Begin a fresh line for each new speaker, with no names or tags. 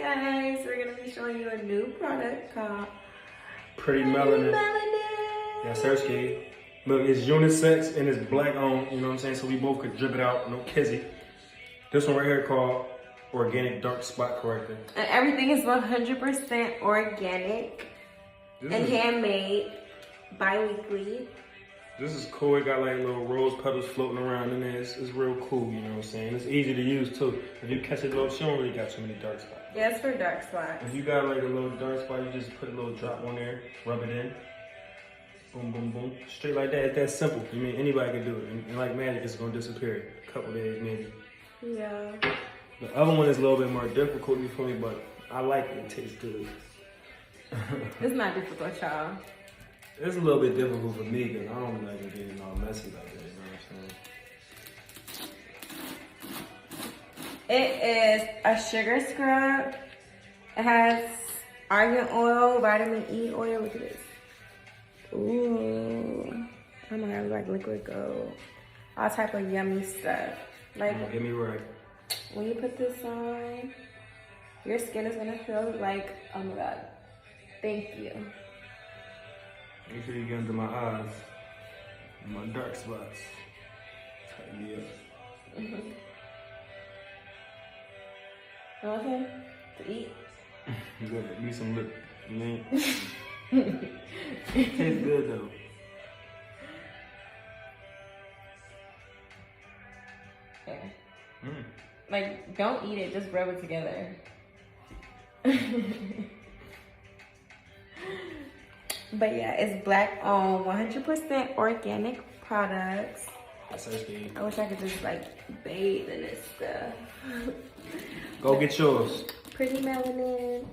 guys, we're gonna be showing you a new product called
Pretty Melanin. Yeah, Sersky. Look, it's unisex and it's black on, you know what I'm saying? So we both could drip it out, no kizzy. This one right here called Organic Dark Spot Corrector.
And everything is 100% organic and handmade bi-weekly.
This is cool. It got like little rose petals floating around in there. It's real cool, you know what I'm saying? It's easy to use too. If you catch it low, she don't really got too many dark spots.
Yeah, it's for dark spots.
If you got like a little dark spot, you just put a little drop on there, rub it in. Boom, boom, boom. Straight like that. It's that simple. I mean, anybody can do it. And like magic, it's gonna disappear. A couple days maybe.
Yeah.
The other one is a little bit more difficult, you feel me? But I like it. It tastes good.
It's not difficult, y'all.
It's a little bit difficult for me because I don't like it getting all messy like that, you know what I'm saying?
It is a sugar scrub. It has argan oil, vitamin E oil. Look at this. Ooh. Oh my god, it's like liquid gold. All type of yummy stuff. Like,
Get me right.
when you put this on, your skin is gonna feel like, oh my god, thank you.
Make sure you get into my eyes, my dark spots. Tighten me up.
Okay, to eat.
You gotta give me some lip. You mean? It tastes good though.
Yeah. Like, don't eat it, just rub it together. But yeah, it's black on 100% organic products.
That's okay.
I wish I could just like bathe in this stuff.
Go get yours.
Pretty Melanin.